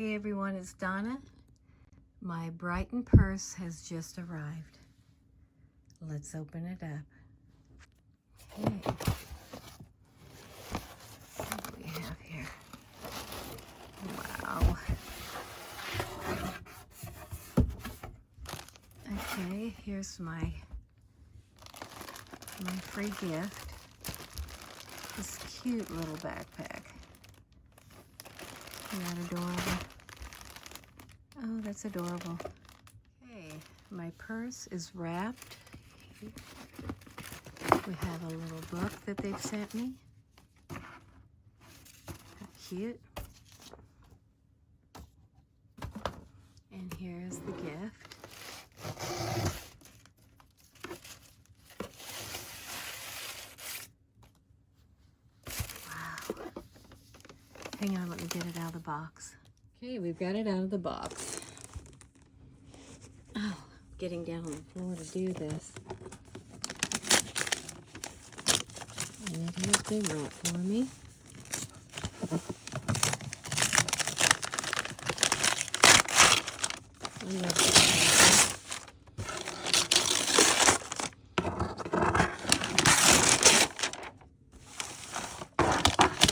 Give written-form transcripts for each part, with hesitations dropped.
Hey everyone, it's Donna. My Brighton purse has just arrived. Let's open it up. Okay. What do we have here? Wow. Okay, here's my free gift. This cute little backpack. Isn't that adorable? Oh, that's adorable. Okay, my purse is wrapped. We have a little book that they've sent me. How cute. And here's the gift. Wow. Hang on, let me get it out of the box. Okay, we've got it out of the box. Oh, getting down on the floor to do this. And it has been wrapped for me. I love this.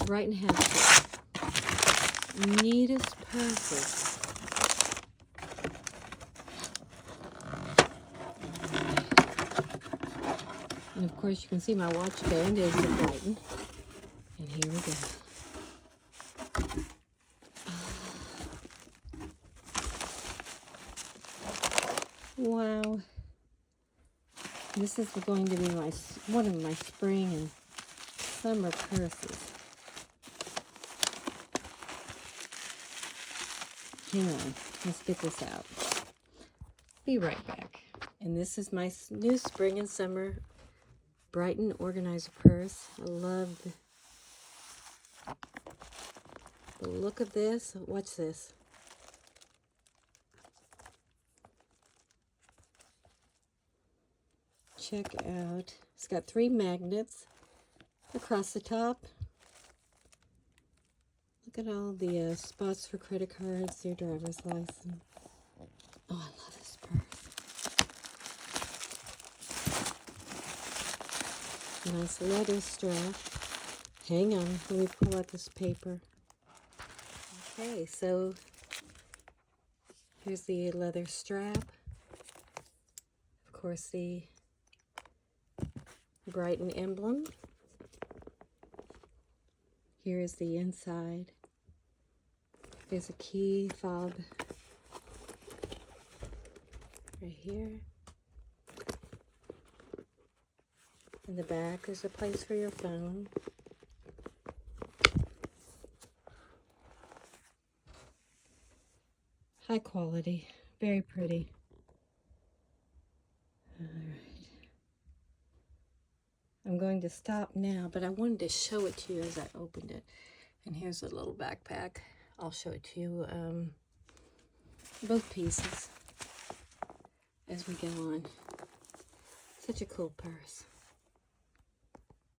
Brighton has the neatest purses. And of course, you can see my watch band is in Brighton. And here we go. Wow. This is going to be one of my spring and summer purses. Hang on, let's get this out. Be right back. And this is my new spring and summer Brighton organizer purse. I love the look of this. Watch this. Check out. It's got 3 magnets across the top. Look at all the spots for credit cards, your driver's license. Oh, I love this purse. Nice leather strap. Hang on, let me pull out this paper. Okay, so here's the leather strap. Of course, the Brighton emblem. Here is the inside. There's a key fob right here. In the back, there's a place for your phone. High quality, very pretty. All right. I'm going to stop now, but I wanted to show it to you as I opened it. And here's a little backpack. I'll show it to you, both pieces as we go on. Such a cool purse.